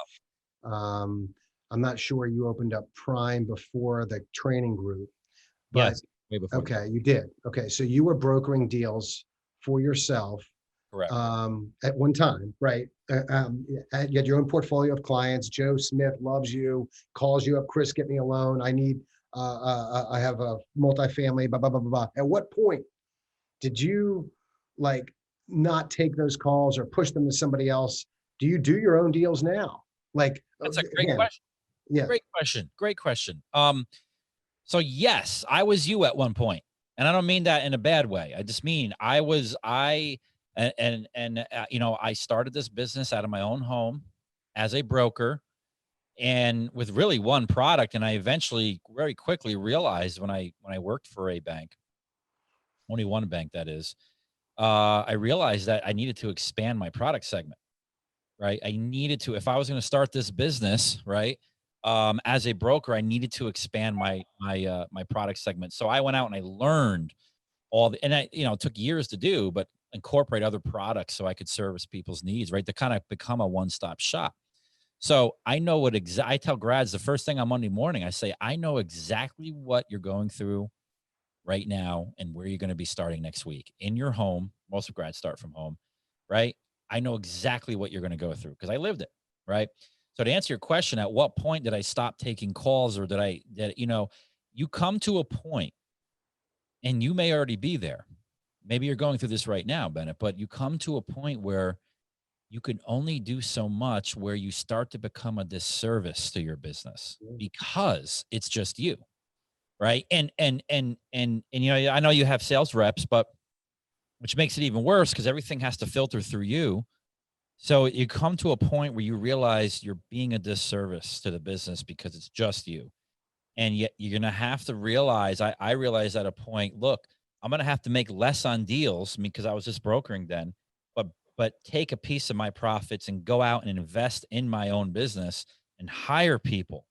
um, I'm not sure you opened up Prime before the training group, but Yes, way before. okay, you did. Okay, so you were brokering deals for yourself Correct. at one time, right? You had your own portfolio of clients. Joe Smith loves you, calls you up. Kris, get me a loan. I have a multifamily, blah, blah, blah, blah, blah. At what point did you like not take those calls or push them to somebody else? Do you do your own deals now? Like, That's a great again, question. yeah, Great question. So yes, I was you at one point, and I don't mean that in a bad way. I just mean I started this business out of my own home as a broker and with really one product. And I eventually very quickly realized when I worked for a bank, only one bank that is, I realized that I needed to expand my product segment, right? I needed to, if I was going to start this business, right? As a broker, I needed to expand my product segment. So I went out and I learned and it took years to do, but incorporate other products so I could service people's needs, right? To kind of become a one-stop shop. So I know what I tell grads the first thing on Monday morning, I say, I know exactly what you're going through right now and where you're going to be starting next week in your home. Most of grads start from home, right? I know exactly what you're going to go through because I lived it, right? So to answer your question, at what point did I stop taking calls, or you come to a point, and you may already be there. Maybe you're going through this right now, Bennett, but you come to a point where you can only do so much, where you start to become a disservice to your business because it's just you, right? And I know you have sales reps, but which makes it even worse because everything has to filter through you. So you come to a point where you realize you're being a disservice to the business because it's just you. And yet you're going to have to realize, I realized at a point, look, I'm going to have to make less on deals because I was just brokering then, but take a piece of my profits and go out and invest in my own business and hire people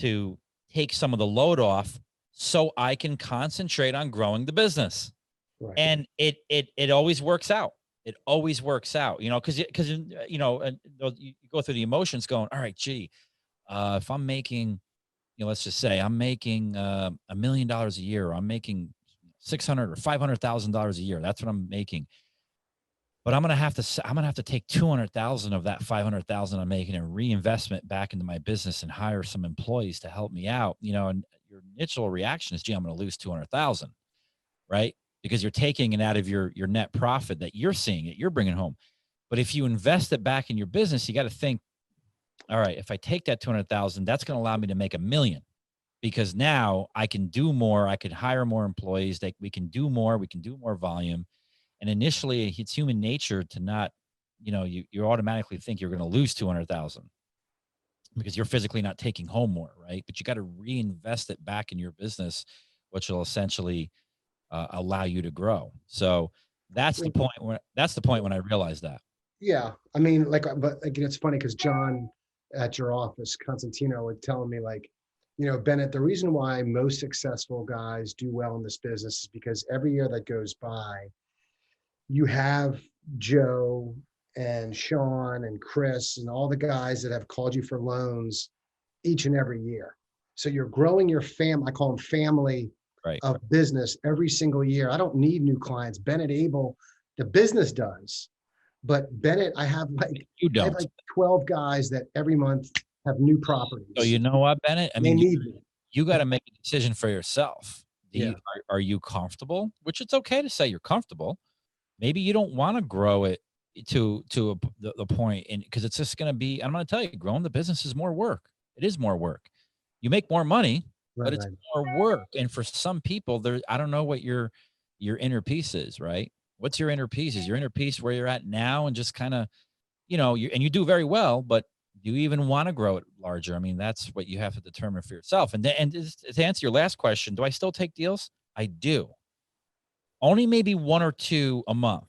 to take some of the load off so I can concentrate on growing the business. right. And it always works out. It always works out, because you go through the emotions going, all right, gee, if I'm making, let's just say I'm making $1 million a year, or I'm making $600,000 or $500,000 a year. That's what I'm making. But I'm gonna have to take 200,000 of that 500,000 I'm making and reinvestment back into my business and hire some employees to help me out. And your initial reaction is, gee, I'm gonna lose 200,000, right? Because you're taking it out of your net profit that you're seeing, that you're bringing home. But if you invest it back in your business, you got to think, all right, if I take that 200,000, that's going to allow me to make $1 million, because now I can do more. I could hire more employees. We can do more. We can do more volume. And initially, it's human nature to not, you automatically think you're going to lose 200,000 because you're physically not taking home more, right? But you got to reinvest it back in your business, which will essentially allow you to grow. So that's the point when I realized that. Yeah, I mean, but it's funny because John at your office, Constantino, would tell me Bennett, the reason why most successful guys do well in this business is because every year that goes by, you have Joe and Sean and Kris and all the guys that have called you for loans each and every year. So you're growing your I call them family of business every single year. I don't need new clients. Bennett Abel, the business does. But Bennett, I have like 12 guys that every month have new properties. So you know what, Bennett? I mean, you got to make a decision for yourself. Are you comfortable? Which it's okay to say you're comfortable. Maybe you don't want to grow it to the point, because it's just going to be, I'm going to tell you, growing the business is more work. It is more work. You make more money, but it's more work. And for some people, I don't know what your inner peace is, right? What's your inner peace? Is your inner peace where you're at now and just kind of, and you do very well, but do you even want to grow it larger? I mean, that's what you have to determine for yourself. And to answer your last question, do I still take deals? I do. Only maybe 1 or 2 a month,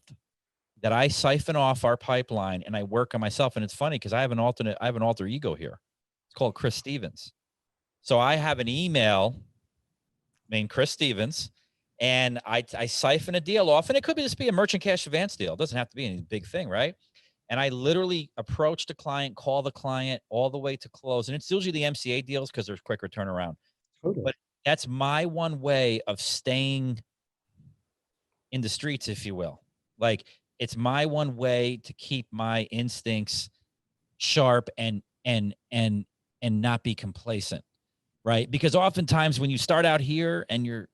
that I siphon off our pipeline and I work on myself. And it's funny because I have an alter ego here. It's called Chris Stevens. So I have an email named Chris Stevens, and I siphon a deal off, and it could just be a merchant cash advance deal. It doesn't have to be any big thing, right? And I literally approach the client, call the client all the way to close. And it's usually the MCA deals because there's quicker turnaround. Totally. But that's my one way of staying in the streets, if you will. Like, it's my one way to keep my instincts sharp and not be complacent, right? Because oftentimes when you start out here and you're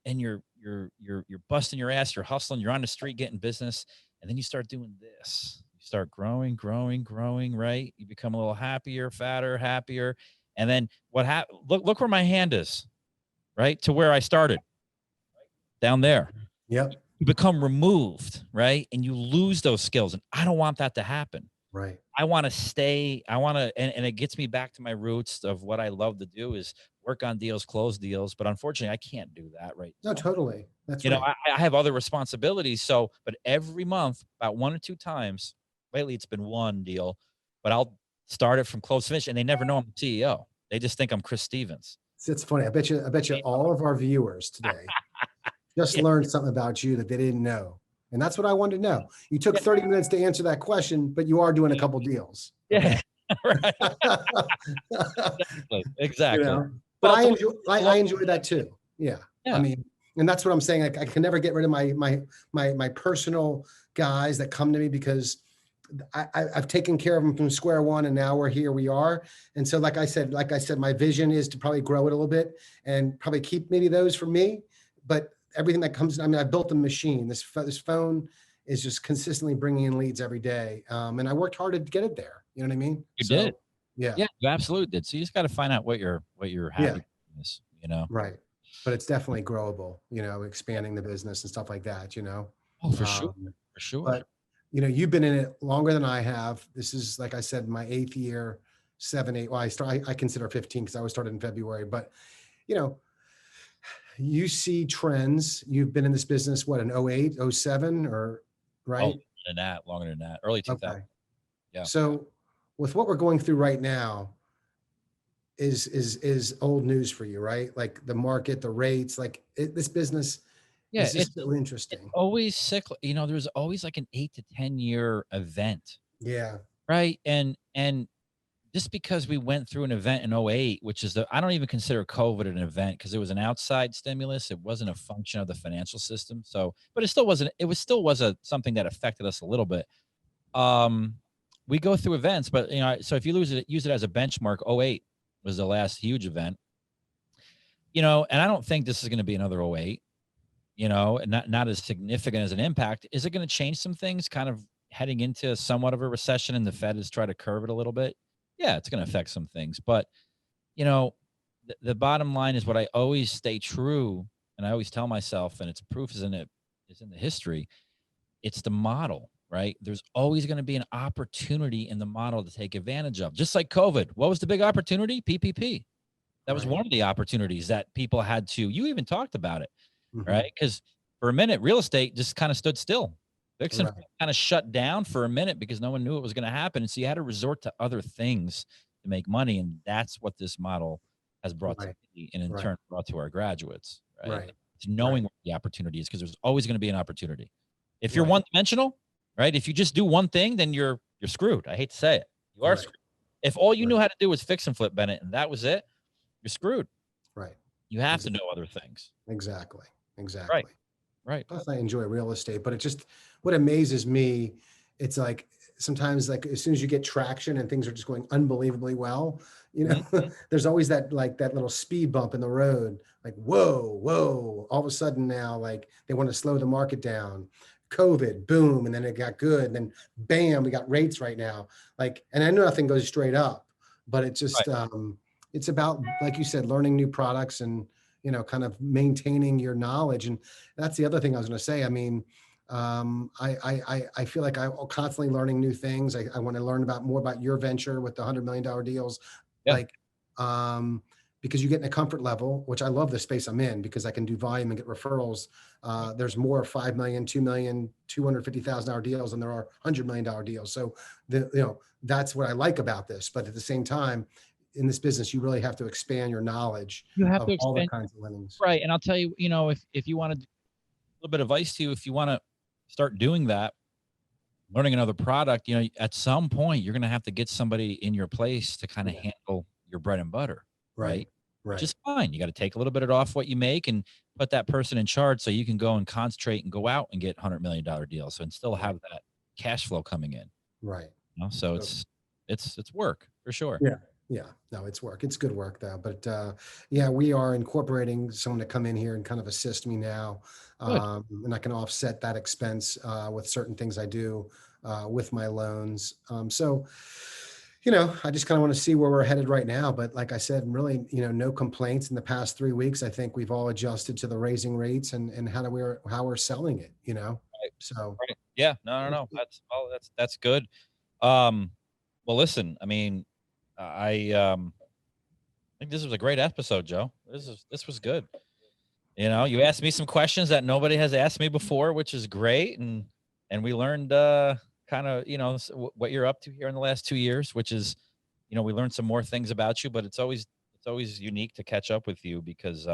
busting your ass, you're hustling, you're on the street getting business, and then you start doing this. You start growing, right? You become a little happier, fatter, happier. And then look where my hand is, right? To where I started, down there. Yep. You become removed, right? And you lose those skills. And I don't want that to happen. Right. I want to stay. And it gets me back to my roots of what I love to do is work on deals, close deals. But unfortunately, I can't do that right now. No, totally. That's You know, right. I have other responsibilities. So, but every month, about 1 or 2 times, lately it's been one deal, but I'll start it from close to finish, and they never know I'm the CEO. They just think I'm Chris Stevens. It's funny. I bet you all of our viewers today just learned something about you that they didn't know. And that's what I wanted to know. You took 30 minutes to answer that question, but you are doing a couple deals. Yeah. Right. Exactly. You know? But I enjoy that too. Yeah. I mean, and that's what I'm saying. I can never get rid of my personal guys that come to me because I've taken care of them from square one, and now here we are. And so, like I said, my vision is to probably grow it a little bit and probably keep maybe those for me. But everything that comes, I mean, I built a machine. This phone is just consistently bringing in leads every day. And I worked hard to get it there. You know what I mean? You did. Yeah. Yeah, you absolutely did. So you just got to find out what you're happy is, you know? Right. But it's definitely growable, you know, expanding the business and stuff like that, you know? Oh, for sure. For sure. But, you know, you've been in it longer than I have. This is, like I said, my 8th year, 7, 8. Well, I consider 15 because I was started in February. But, you know, you see trends. You've been in this business, what, in 08, 07, or right? Longer than that. Early 2000. Okay. Yeah. So with what we're going through right now is old news for you, right? Like the market, the rates, like this business. Yeah, it's really interesting. It's always cyclical. You know, there's always like an 8 to 10 year event. Yeah. Right. And just because we went through an event in 08, which is I don't even consider COVID an event because it was an outside stimulus. It wasn't a function of the financial system. So, but it still wasn't, something that affected us a little bit. We go through events, but you know, so if you use it as a benchmark, 08 was the last huge event, you know, and I don't think this is going to be another 08, you know, and not as significant as an impact. Is it going to change some things kind of heading into somewhat of a recession and the Fed has tried to curve it a little bit? Yeah, it's going to affect some things, but you know, the bottom line is what I always stay true. And I always tell myself, and it's proof is in the history. It's the model, right? There's always going to be an opportunity in the model to take advantage of, just like COVID. What was the big opportunity? PPP. That was one of the opportunities that people had to, you even talked about it, right? Because for a minute, real estate just kind of stood still. Fix and kind of shut down for a minute because no one knew it was going to happen. And so you had to resort to other things to make money. And that's what this model has brought to me and in turn brought to our graduates, right? It's knowing what the opportunity is because there's always going to be an opportunity. If you're one-dimensional, right? If you just do one thing, then you're screwed. I hate to say it. You are screwed. If all you knew how to do was fix and flip, Bennett, and that was it, you're screwed. Right. You have to know other things. Exactly. Right. Plus, I enjoy real estate, but what amazes me, it's like sometimes, like as soon as you get traction and things are just going unbelievably well, you know, there's always that little speed bump in the road, like whoa, all of a sudden now, like they want to slow the market down. COVID, boom, and then it got good, and then bam, we got rates right now. Like, and I know nothing goes straight up, but it just it's about, like you said, learning new products and, you know, kind of maintaining your knowledge. And that's the other thing I was going to say. I mean, I feel like I'm constantly learning new things. I want to learn more about your venture with the $100 million deals. Like, because you get in a comfort level, which I love the space I'm in because I can do volume and get referrals. There's more $5 million, $2 million, $250,000 deals than there are $100 million deals. So that's what I like about this. But at the same time, in this business, you really have to expand your knowledge of all the kinds of lendings. Right. And I'll tell you, if you want to, a little bit of advice to you, if you want to start doing that, learning another product, at some point you're going to have to get somebody in your place to kind of handle your bread and butter. Right. Which is fine. You got to take a little bit off what you make and put that person in charge so you can go and concentrate and go out and get $100 million deals and still have that cash flow coming in. Right. So it's work for sure. Yeah. No, it's work. It's good work though. But we are incorporating someone to come in here and kind of assist me now. And I can offset that expense with certain things I do with my loans. I just kind of want to see where we're headed right now. But like I said, really, no complaints in the past 3 weeks. I think we've all adjusted to the raising rates and how we're selling it, Right. So yeah, no. That's good. Well, listen, I mean, I think this was a great episode, Joe. This was good. You asked me some questions that nobody has asked me before, which is great. And we learned kind of, what you're up to here in the last 2 years, which is, we learned some more things about you, but it's always unique to catch up with you because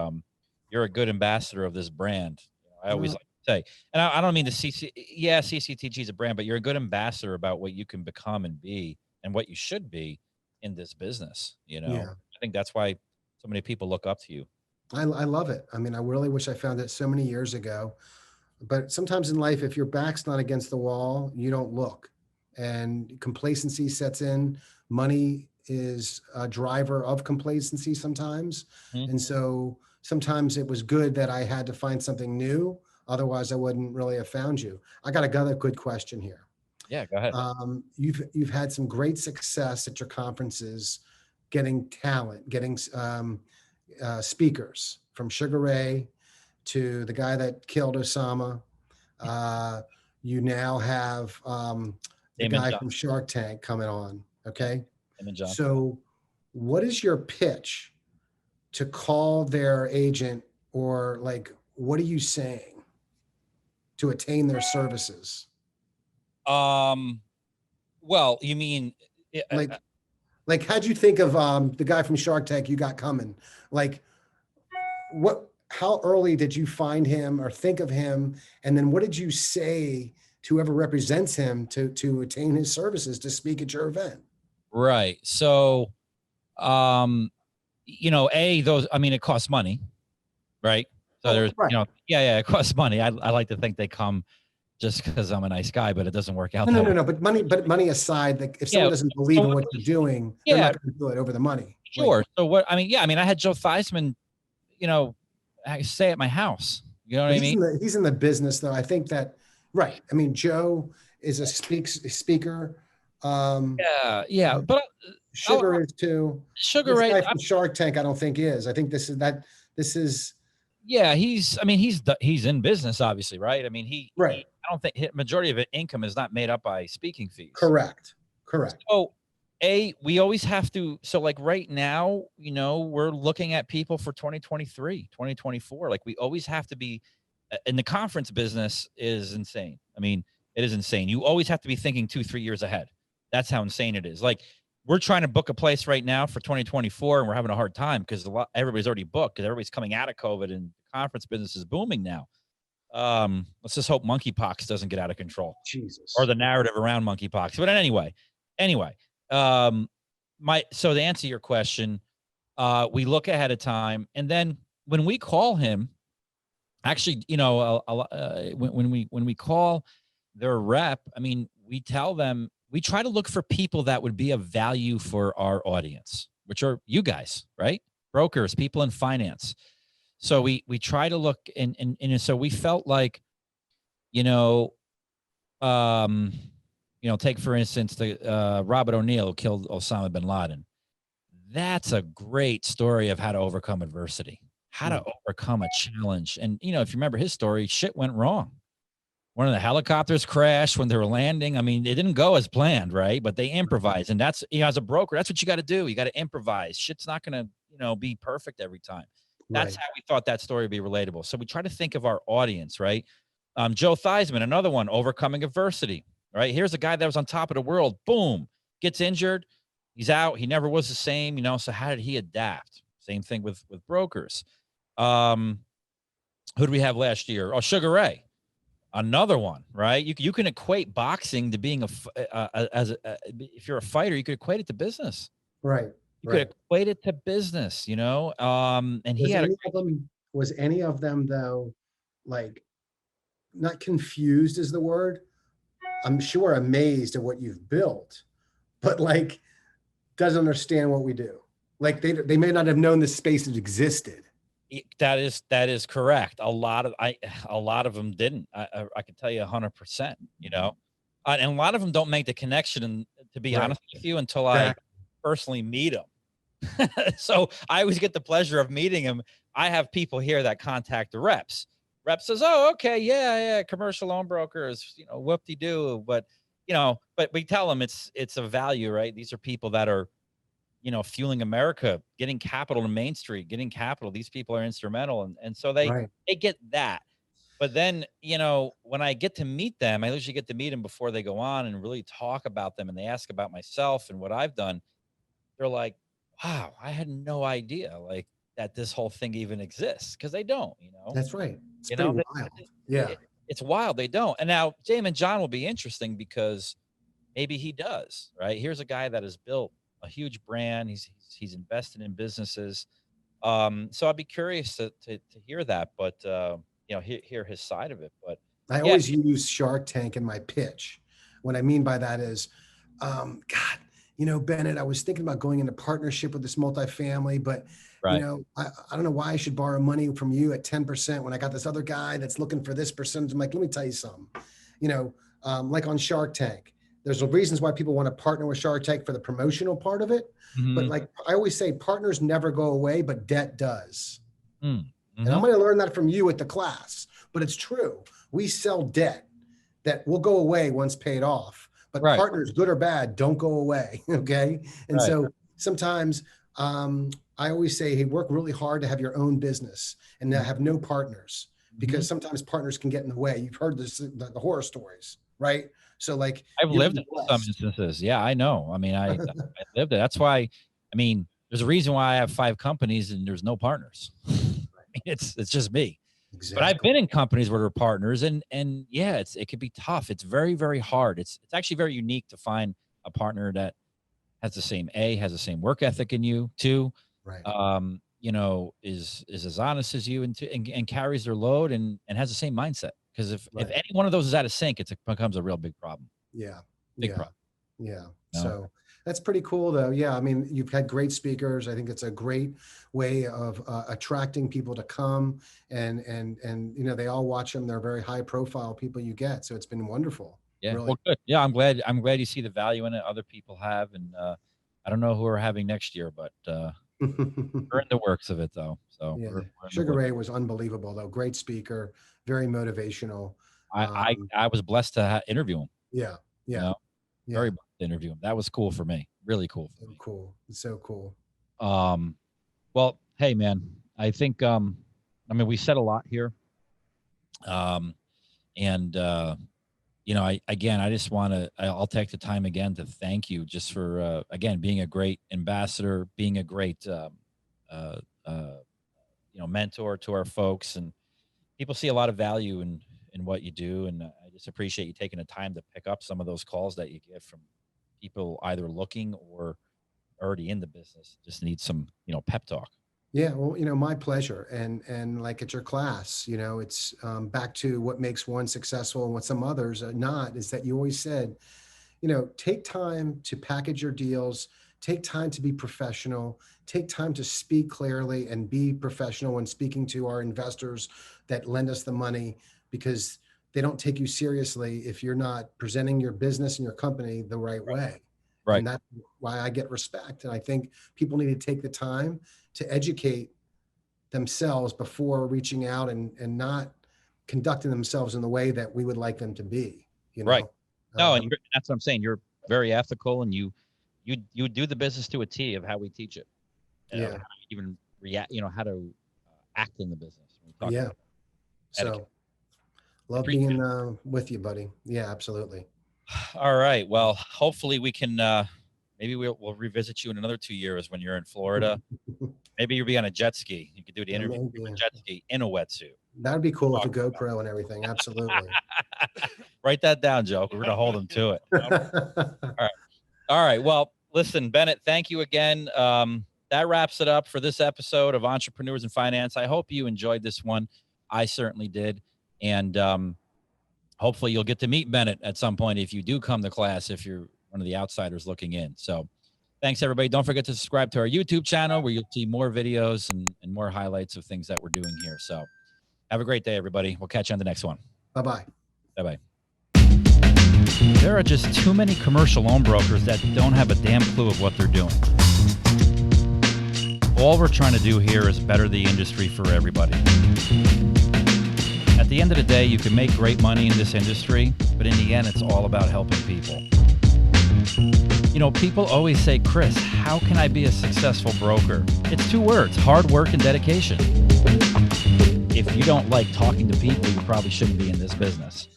you're a good ambassador of this brand. I always like to say, and I don't mean CCTG is a brand, but you're a good ambassador about what you can become and be and what you should be in this business. I think that's why so many people look up to you. I love it. I mean, I really wish I found it so many years ago. But sometimes in life, if your back's not against the wall, you don't look. And complacency sets in. Money is a driver of complacency sometimes. Mm-hmm. And so sometimes it was good that I had to find something new. Otherwise, I wouldn't really have found you. I got another good question here. Yeah, go ahead. You've had some great success at your conferences, getting talent, getting speakers from Sugar Ray to the guy that killed Osama. You now have the guy from Shark Tank coming on. Okay. So what is your pitch to call their agent, or what are you saying to attain their services? Well, you mean how'd you think of the guy from Shark Tank you got coming? How early did you find him or think of him? And then what did you say to whoever represents him to attain his services to speak at your event? Right. So, it costs money, right? So it costs money. I like to think they come just because I'm a nice guy, but it doesn't work out. No. But money aside, if someone doesn't believe in what you're doing, they're not going to do it over the money. Sure. So I had Joe Theismann, I stay at my house. You know what I mean? He's in the business though. I think that, right. I mean, Joe is a speaker. But Sugar is too. Sugar Ray from Shark Tank, I don't think is. I think this is. Yeah, he's in business, obviously, right? I mean, I don't think majority of income is not made up by speaking fees. Correct. So, we always have to. So, right now, we're looking at people for 2023, 2024. We always have to be. And the conference business is insane. I mean, it is insane. You always have to be thinking 2-3 years ahead. That's how insane it is. We're trying to book a place right now for 2024, and we're having a hard time because everybody's already booked because everybody's coming out of COVID and the conference business is booming now. Let's just hope monkeypox doesn't get out of control. Jesus. Or the narrative around monkeypox. But anyway, so to answer your question, we look ahead of time, and then when we call him, actually, when we call their rep, we tell them. We try to look for people that would be of value for our audience, which are you guys, right? Brokers, people in finance. So we try to look and so we felt like, take for instance, the Robert O'Neill who killed Osama bin Laden. That's a great story of how to overcome adversity, how to overcome a challenge. And, if you remember his story, shit went wrong. One of the helicopters crashed when they were landing. It didn't go as planned, right? But they improvised. And that's, as a broker, that's what you got to do. You got to improvise. Shit's not going to, be perfect every time. That's Right. how we thought that story would be relatable. So we try to think of our audience, right? Joe Theismann, another one, overcoming adversity, right? Here's a guy that was on top of the world. Boom, gets injured. He's out. He never was the same, so how did he adapt? Same thing with brokers. Who did we have last year? Oh, Sugar Ray. Another one, right? You can equate boxing to being if you're a fighter, you could equate it to business. Right. You Right. could equate it to business, and he had Was any of them though, like, not confused is the word? I'm sure amazed at what you've built, but like doesn't understand what we do. Like they may not have known this space had existed. that is correct. A lot of them didn't. I can tell you 100%, and a lot of them don't make the connection. And to be Right. honest with you, until I personally meet them. So I always get the pleasure of meeting them. I have people here that contact the reps. Rep says, "Oh, okay, yeah, commercial loan brokers, whoop-de-doo." But we tell them it's a value, right? These are people that are, fueling America, getting capital to Main Street, getting capital. These people are instrumental, and so they get that. But then, when I get to meet them, I usually get to meet them before they go on and really talk about them, and they ask about myself and what I've done. They're like, "Wow, I had no idea like that this whole thing even exists," because they don't, That's right. It's you pretty know, wild. Yeah. it's wild. They don't. And now Jamin John will be interesting because maybe he does, right? Here's a guy that has built a huge brand. He's invested in businesses. So I'd be curious to hear that, but hear his side of it. But I always use Shark Tank in my pitch. What I mean by that is, God, Bennett, I was thinking about going into partnership with this multifamily, but right. I don't know why I should borrow money from you at 10% when I got this other guy that's looking for this percentage. I'm like, let me tell you something, like on Shark Tank, there's reasons why people want to partner with Shark Tank for the promotional part of it. Mm-hmm. But like I always say, partners never go away, but debt does. Mm-hmm. And I'm going to learn that from you at the class, but it's true. We sell debt that will go away once paid off, but partners, good or bad, don't go away. Okay. And so sometimes I always say, hey, work really hard to have your own business and have no partners, because sometimes partners can get in the way. You've heard this, the horror stories, right? So like I've lived in some instances. Yeah, I know. I mean, I lived it. That's why, there's a reason why I have 5 companies and there's no partners. It's just me. Exactly. But I've been in companies where there are partners and yeah, it could be tough. It's very, very hard. It's actually very unique to find a partner that has the same work ethic in you too. Right. Is as honest as you and carries their load and has the same mindset. Because if any one of those is out of sync, it becomes a real big problem. Yeah. Big problem. Yeah. No. So that's pretty cool though. Yeah. I mean, you've had great speakers. I think it's a great way of attracting people to come and they all watch them. They're very high profile people you get. So it's been wonderful. Yeah. Really. Well, good. Yeah. I'm glad you see the value in it. Other people have, and I don't know who we're having next year, but we're in the works of it though. So yeah. Sugar Ray was unbelievable though. Great speaker, very motivational. I was blessed to interview him. Yeah. Yeah. Very blessed to interview him. That was cool for me. Really cool. So cool. It's so cool. Well, hey man, I think we said a lot here. I just want to, I'll take the time again to thank you just for, again, being a great ambassador, being a great, mentor to our folks, and people see a lot of value in what you do. And I just appreciate you taking the time to pick up some of those calls that you get from people either looking or already in the business, just need some, pep talk. Yeah, well, my pleasure. And like at your class, it's back to what makes one successful and what some others are not, is that you always said, take time to package your deals, take time to be professional, take time to speak clearly and be professional when speaking to our investors that lend us the money, because they don't take you seriously if you're not presenting your business and your company the right way. Right. And that's why I get respect. And I think people need to take the time to educate themselves before reaching out and not conducting themselves in the way that we would like them to be, Right. No, and that's what I'm saying. You're very ethical, and you do the business to a T of how we teach it. Yeah. how to even react, how to act in the business. When we talk Yeah. about So etiquette. love Appreciate being with you, buddy. Yeah, absolutely. All right. Well, hopefully we can, maybe we'll revisit you in another 2 years when you're in Florida. Maybe you'll be on a jet ski. You could do the Yeah, interview maybe, from a yeah. jet ski in a wetsuit. That'd be cool with the GoPro and everything. Absolutely. Write that down, Joe. We're going to hold him to it. All right. Well, listen, Bennett, thank you again. That wraps it up for this episode of Entrepreneurs in Finance. I hope you enjoyed this one. I certainly did. And hopefully you'll get to meet Bennett at some point if you do come to class, if you're one of the outsiders looking in. So thanks, everybody. Don't forget to subscribe to our YouTube channel where you'll see more videos and more highlights of things that we're doing here. So have a great day, everybody. We'll catch you on the next one. Bye-bye. Bye-bye. There are just too many commercial loan brokers that don't have a damn clue of what they're doing. All we're trying to do here is better the industry for everybody. At the end of the day, you can make great money in this industry, but in the end, it's all about helping people. People always say, Kris, how can I be a successful broker? It's 2 words, hard work and dedication. If you don't like talking to people, you probably shouldn't be in this business.